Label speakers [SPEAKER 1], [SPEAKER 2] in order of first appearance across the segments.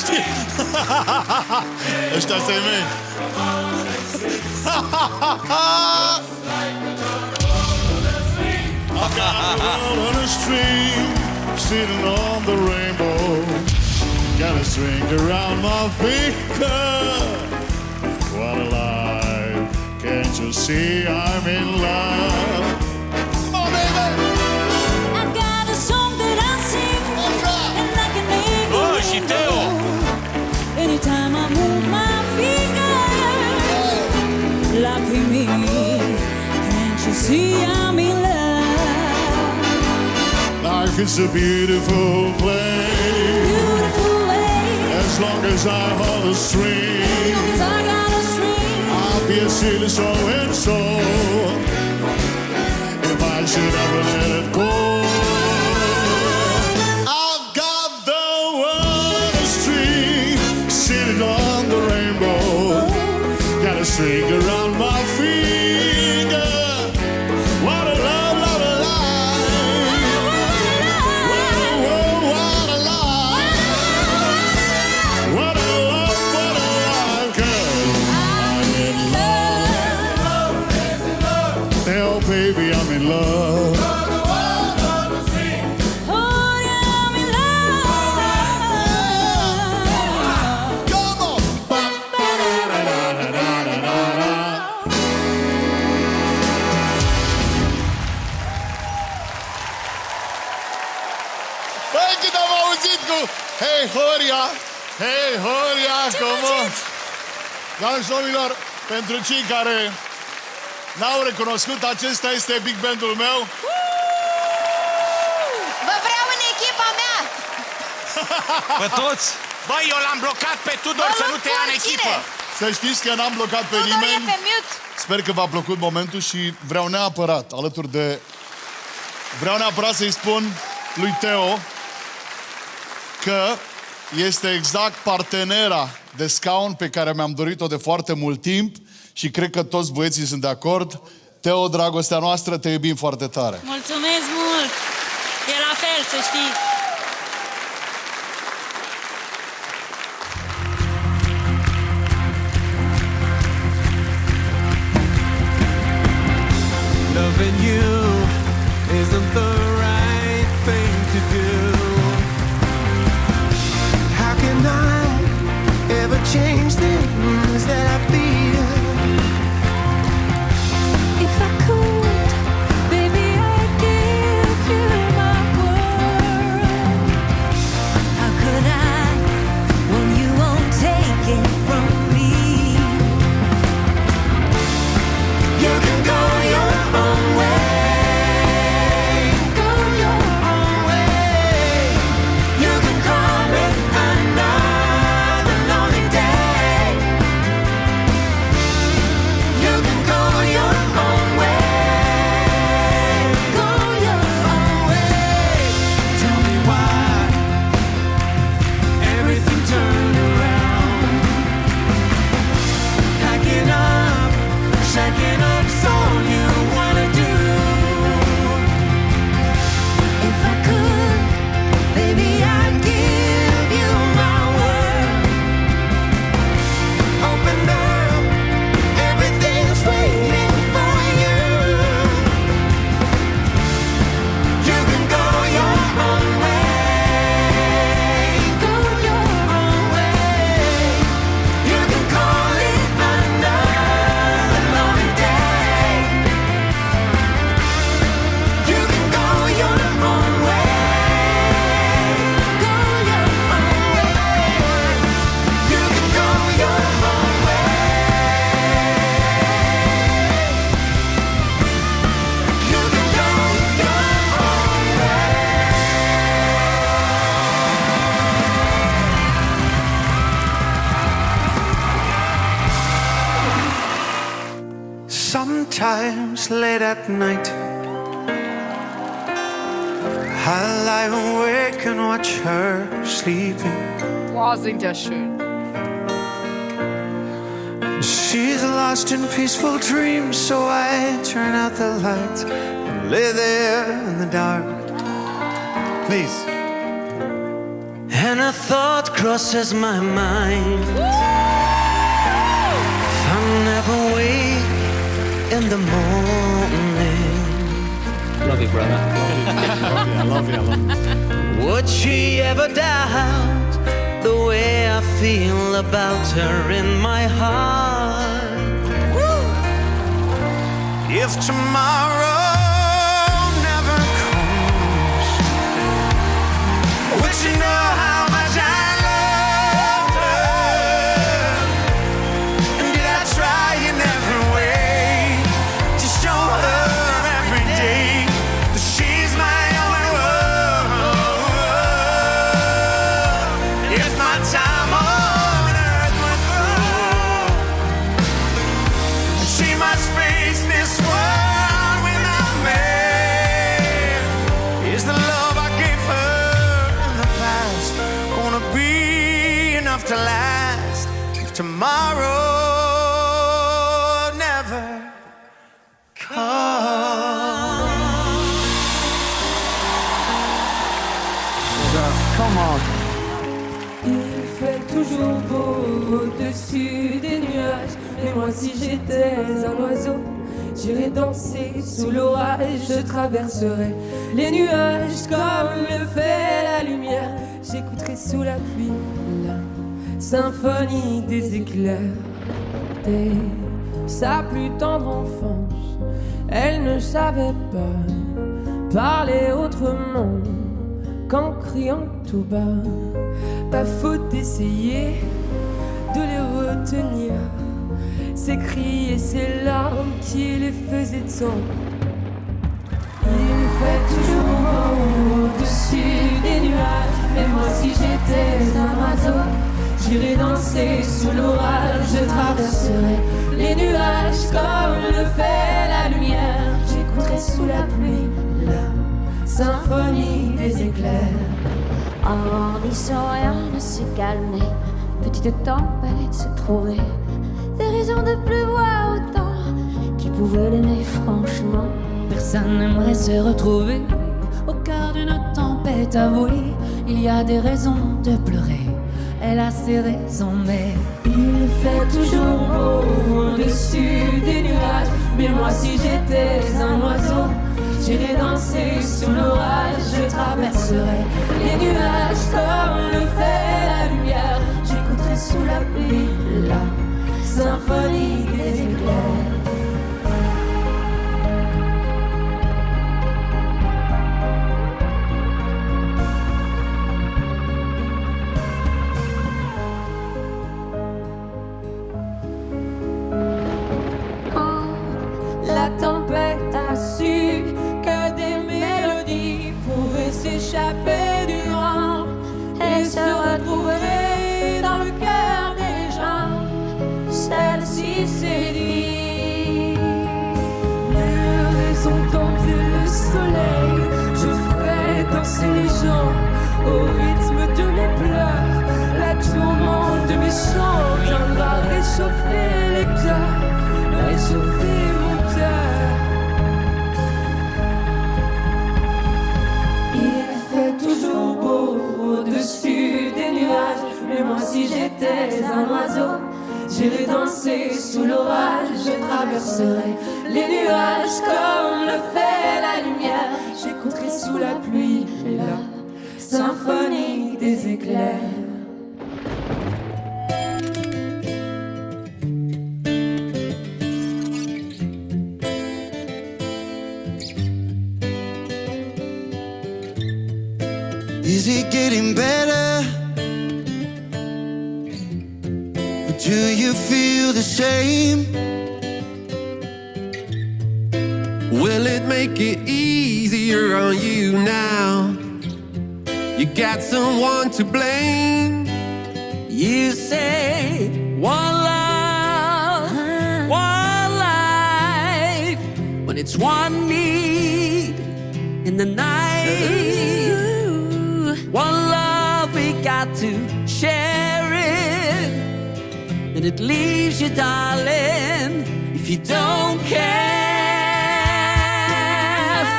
[SPEAKER 1] Știi? Ăștia să-i mei. I've got a roll on a stream, sitting on the rainbow. Got a string around my finger. What a life! Can't you see I'm in love? Come on, baby!
[SPEAKER 2] I've got a song that I sing, and I can make
[SPEAKER 3] Oh,
[SPEAKER 2] it
[SPEAKER 3] și
[SPEAKER 2] rain
[SPEAKER 3] Teo!
[SPEAKER 2] anytime I move my finger. Lucky me, can't you see I'm in love?
[SPEAKER 1] Life is a beautiful place,
[SPEAKER 2] Beautiful way,
[SPEAKER 1] as long as I hold a string.
[SPEAKER 2] 'cause I got a string.
[SPEAKER 1] I'll be a silly so and so if I should ever let it go. I've got the world a string, sitting on the rainbow. Got a string around my finger. What a love, love, a life. Whoa, whoa, what a life. What a love, what a life, girl.
[SPEAKER 2] I'm in love.
[SPEAKER 1] Oh, baby, I'm in love.
[SPEAKER 2] Oh, yeah, I'm in love.
[SPEAKER 1] Come on. Băi, când am auzit cu Hei, Horia! Hei, Horia, come on! Doamne și domnilor, pentru cei care n-au recunoscut, acesta este Big Band-ul meu.
[SPEAKER 4] Vă vreau în echipa mea!
[SPEAKER 3] Pe toți? Băi, eu l-am blocat pe Tudor să nu te ia în echipă!
[SPEAKER 1] Să știți că n-am blocat pe
[SPEAKER 4] Tudor e
[SPEAKER 1] nimeni.
[SPEAKER 4] pe mute!
[SPEAKER 1] Sper că v-a plăcut momentul și vreau neapărat, alături de... Vreau neapărat să-i spun lui Teo că este exact partenera de scaun pe care mi-am dorit-o de foarte mult timp și cred că toți băieții sunt de acord. Teo, dragostea noastră, te iubim foarte tare.
[SPEAKER 2] Mulțumesc mult! E la fel, să știi.
[SPEAKER 5] Loving you isn't the right thing to do. How can I ever change things that I feel?
[SPEAKER 2] If I could, baby, I'd give you my world. How could I, when you won't take it from me?
[SPEAKER 5] You can go your own way. Go your own way. You can call it another lonely day. You can go your own way. Go your own way. Tell me why everything turned around. Packing up, shacking up, so you wanna do.
[SPEAKER 2] If I could, baby, I'd give you my world.
[SPEAKER 5] Open up, everything's waiting for you. You can go your own way. Go your own way. You can call it another lonely day. You can go your own way. Go your own way. You can go your own way. You can go your own way. Sometimes late at night, I lie awake and watch her sleeping.
[SPEAKER 4] Wow, singt ja schön.
[SPEAKER 5] She's lost in peaceful dreams, so I turn out the lights and lay there in the dark. Please. When a thought crosses my mind, if I'm never awake in the morning,
[SPEAKER 6] Love you, brother.
[SPEAKER 1] I love you.
[SPEAKER 5] would she ever doubt the way I feel about her in my heart? If tomorrow never comes, would she know how much I loved her? And did I try in every way to show her every day that she's my only world? If my time on earth were through, she must face this world without me. Is the love I gave her in the past gonna be enough to last if tomorrow never comes?
[SPEAKER 1] Come on.
[SPEAKER 7] Il fait toujours beau au-dessus des nuages. Mais moi si j'étais un oiseau, j'irais danser sous l'orage. Je traverserais les nuages comme le fait la lumière. J'écouterais sous la pluie la symphonie des éclairs. Dès sa plus tendre enfance, elle ne savait pas parler autrement qu'en criant tout bas. Pas faute d'essayer de les retenir, ces cris et ces larmes qui les faisaient tant. Il fait toujours beau au-dessus des nuages. Mais moi si j'étais un oiseau, j'irais danser sous l'orage. Je traverserais les nuages comme le fait la lumière. J'écouterais sous la pluie la symphonie des éclairs.
[SPEAKER 2] En grandissant, rien ne s'est calmé. Petite tempête se trouvait. Des raisons de pleuvoir autant. Qui pouvait l'aimer franchement?
[SPEAKER 7] Personne n'aimerait se retrouver au cœur d'une tempête avouée. Il y a des raisons de pleurer, elle a ses raisons, mais il fait toujours beau au-dessus des nuages. Mais moi si j'étais un oiseau, j'irais danser sous l'orage. Je traverserais les nuages comme le fait la lumière. J'écouterais sous la pluie la symphonie des éclairs. La tempête a su que des mélodies pouvaient s'échapper du vent et se retrouver dans le cœur des gens. Celle-ci s'est dit, mes raisons d'envier le soleil. Je ferai danser les gens au rythme de mes pleurs. La tourmente de mes chants viendra réchauffer les cœurs, réchauffer mon cœur. Il fait toujours beau au-dessus des nuages. Mais moi si j'étais un oiseau, j'irais danser sous l'orage. Je traverserais les nuages comme le fait la lumière. J'écouterais sous la pluie la symphonie des éclairs.
[SPEAKER 5] Is it getting better? Or do you feel the same?
[SPEAKER 8] Will it make it easier on you now? You got someone to blame.
[SPEAKER 5] You say one love, one life, when it's one need in the night. One love, we got to share it, and it leaves you, darling, if you don't care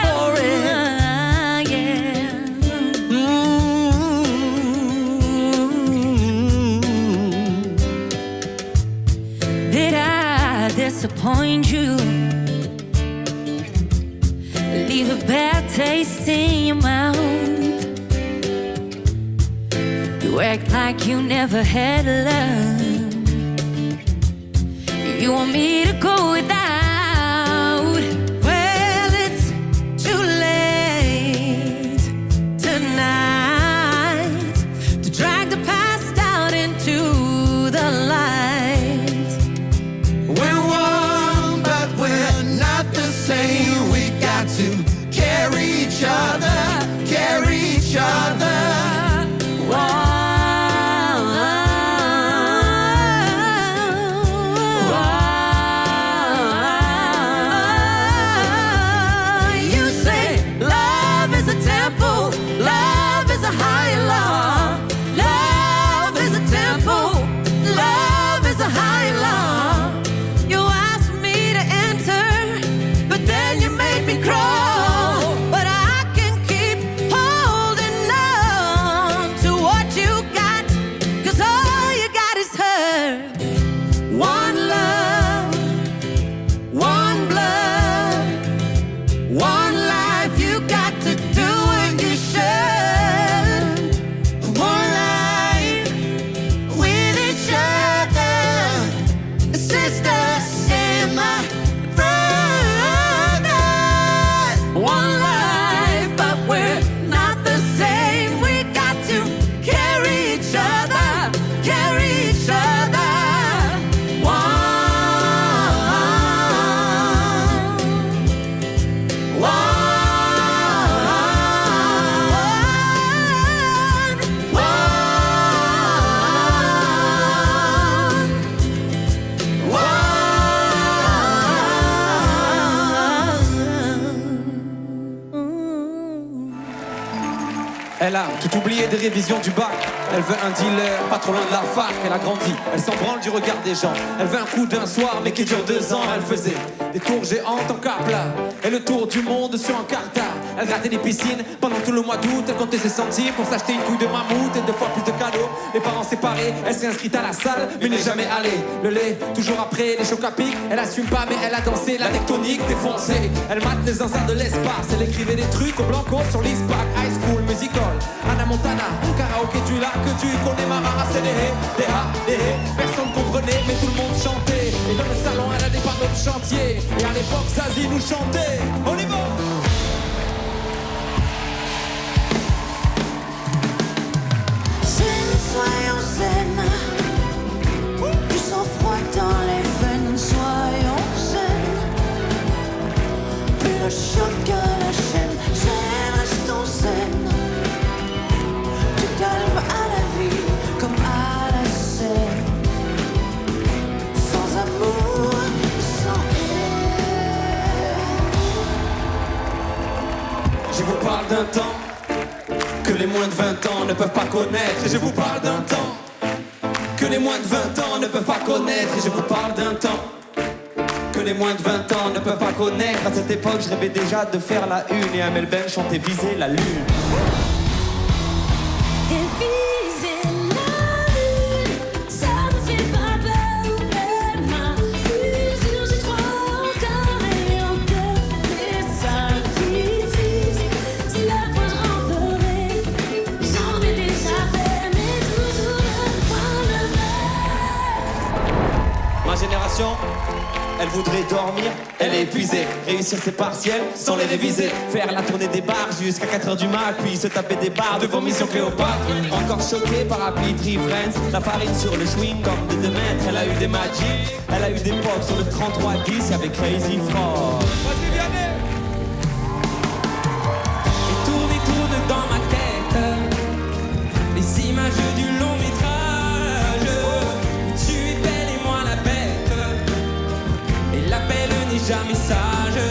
[SPEAKER 5] for it.
[SPEAKER 2] disappoint you. Leave a bad taste in your mouth. You act like you never had love. You want me to go without. Well, it's too late tonight to drag the past out into the light.
[SPEAKER 8] We're one, but we're not the same. We got to carry each other, carry each other.
[SPEAKER 2] You say love is a temple, love is a higher law. Love is a temple, love is a higher law. You asked me to enter, but then you made me crawl. But I can keep holding on to what you got, 'cause all you got is her. One love, one blood, one life. You got to do what you should. One life with each other, sisters and my brothers. One life, but we're not the same. We got to carry each other, carry each other.
[SPEAKER 6] Elle a tout oublié des révisions du bac. Elle veut un dealer, pas trop loin de la fac. Elle a grandi, elle s'en branle du regard des gens. Elle veut un coup d'un soir, mais qui dure 2 ans. Elle faisait des tours géantes en car plat et le tour du monde sur un cartard. Elle grattait les piscines pendant tout le mois d'août. Elle comptait ses centimes pour s'acheter une couille de mammouth et 2 fois plus de cadeaux. Les parents séparés, elle s'est inscrite à la salle, mais n'est jamais allée. Le lait, toujours après les chocs à pic. Elle assume pas, mais elle a dansé la tectonique défoncée. Elle mate les zinzins de l'espace. Elle écrivait des trucs au blanco sur l'ISPAC. High School Musical, Anna Montana, karaoké du lac, du Connemara, c'est des hé, des ha, des hé. Personne comprenait, mais tout le monde chantait. Et dans le salon, elle a des panneaux de chantier. Et à l'époque, Zazie nous chantait. On y va!
[SPEAKER 2] Soyons saines, du sang-froid dans les veines. Soyons saines, plus le choc que la chaîne. Saines, restons saines, du calme à la vie comme à la scène. Sans amour, sans haine.
[SPEAKER 6] Je vous parle d'un temps que les moins de 20 ans ne peuvent pas connaître. Et je vous parle d'un temps que les moins de 20 ans ne peuvent pas connaître. Et je vous parle d'un temps que les moins de 20 ans ne peuvent pas connaître. À cette époque, je rêvais déjà de faire la une. Et à Melbourne, chanter viser la lune.
[SPEAKER 2] Et viser la lune, ça me fait pas peur. Elle m'a usure, j'y crois encore et encore. Les sacrifices, si la fois je rentrerai, j'en ai déjà fait, mais toujours le point de
[SPEAKER 6] Ma génération, elle voudrait dormir, elle est épuisée. Réussir ses partiels sans les réviser. Faire la tournée des bars jusqu'à 4h du mat. Puis se taper des bars devant Mission Cléopâtre. Encore choquée par Happy Tree Friends. La farine sur le chewing-gum de 2 mètres. Elle a eu des Magic, elle a eu des pop sur le 3310 avec Crazy Frog. Et tourne dans ma tête les images du long métrage. Tu es belle et moi la bête. Et l'appel n'est jamais sage.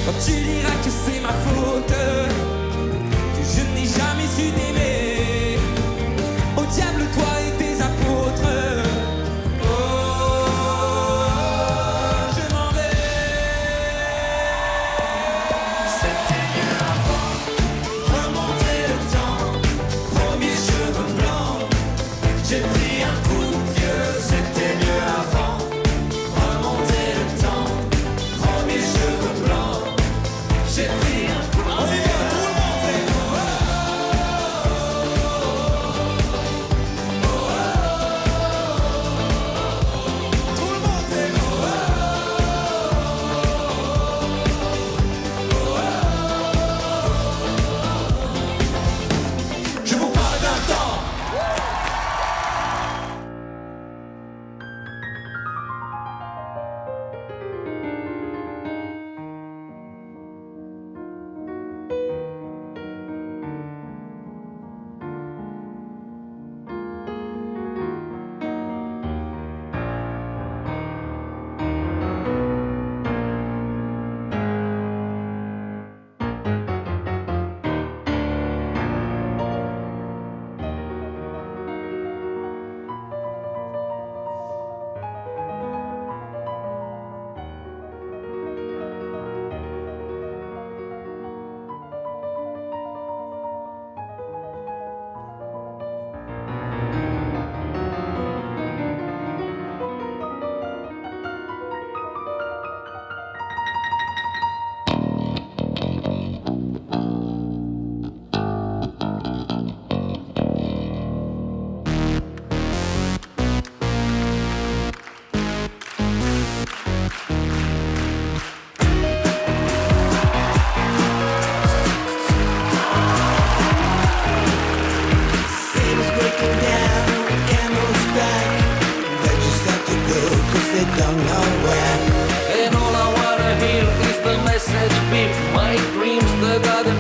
[SPEAKER 6] Quand tu diras que c'est ma faute, que je n'ai jamais su t'aimer. Au diable toi et tes apôtres. Oh, je m'en vais. C'était mieux avant. Remonter le temps. Premier cheveux blancs. J'ai pris un coup de vieux. C'était mieux avant. Remonter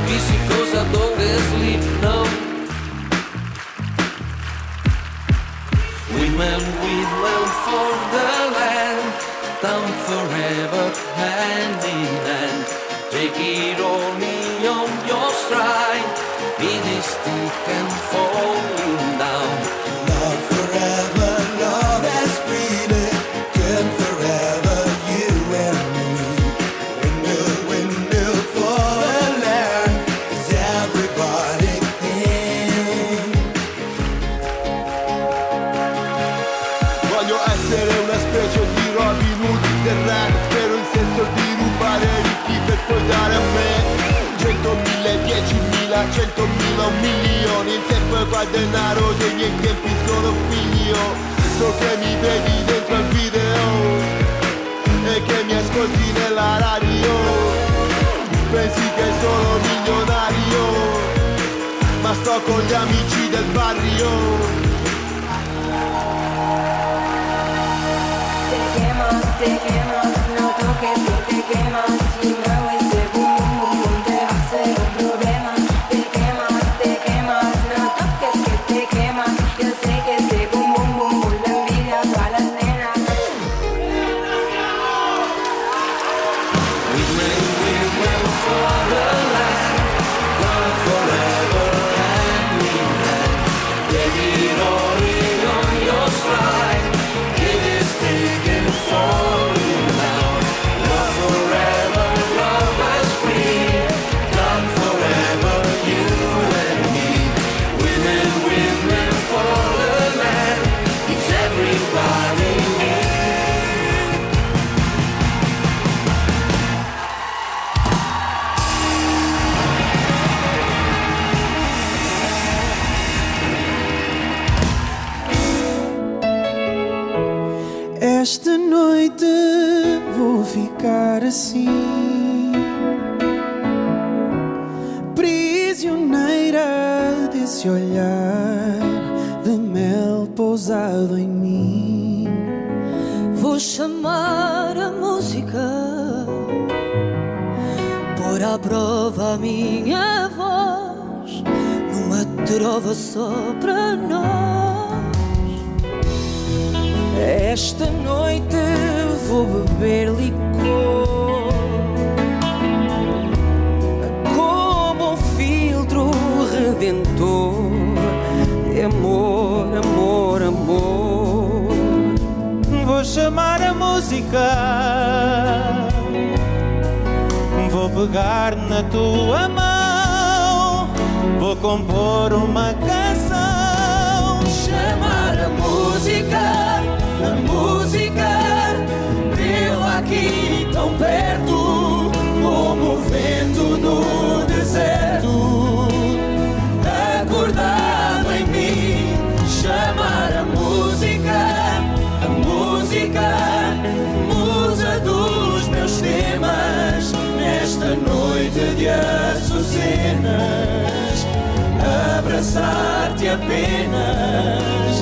[SPEAKER 9] Easy goes I don't sleep, no. Women for the land, down forever, hand in hand. Take it only on your stride. It is thick and falling down.
[SPEAKER 8] Love forever, love has breathing, good forever, you and me. Windmill for the land, is everybody in?
[SPEAKER 1] Voglio essere una specie di Robin Hood del re, spero il senso di rubare ricchi per poi dare a me. 100.000, 10.000, 100.000, 1.000.000. Il tempo è qua denaro, dei miei tempi sono figlio. So che mi vedi dentro al video e che mi ascolti nella radio. Pensi che sono milionario, ma sto con gli amici del barrio.
[SPEAKER 7] Te quemas, no toques que te quemas. Y luego ese boom, boom, boom te va a ser un problema. Te quemas, no toques que te quemas. Yo sé que ese boom, boom, boom, boom le envidia a todas las nenas.
[SPEAKER 9] Women for the land, down forever, hand in hand. Take it all on your stride. It is thick and falling down. Love forever, love as free. Done forever, you and me. Women for the land. It's everybody in.
[SPEAKER 10] Esta noite vou ficar assim, prisioneira desse olhar de mel pousado em mim.
[SPEAKER 2] Vou chamar a música, pôr à prova a minha voz, numa trova só para nós.
[SPEAKER 10] Esta noite vou beber licor, como um filtro redentor de amor, amor, amor. Vou chamar a música, vou pegar na tua mão, vou compor uma canção. Chamar a música, eu aqui tão perto, como o vento no deserto, acordado em mim. Chamar a música, musa dos meus temas, nesta noite de açucenas, abraçar-te apenas.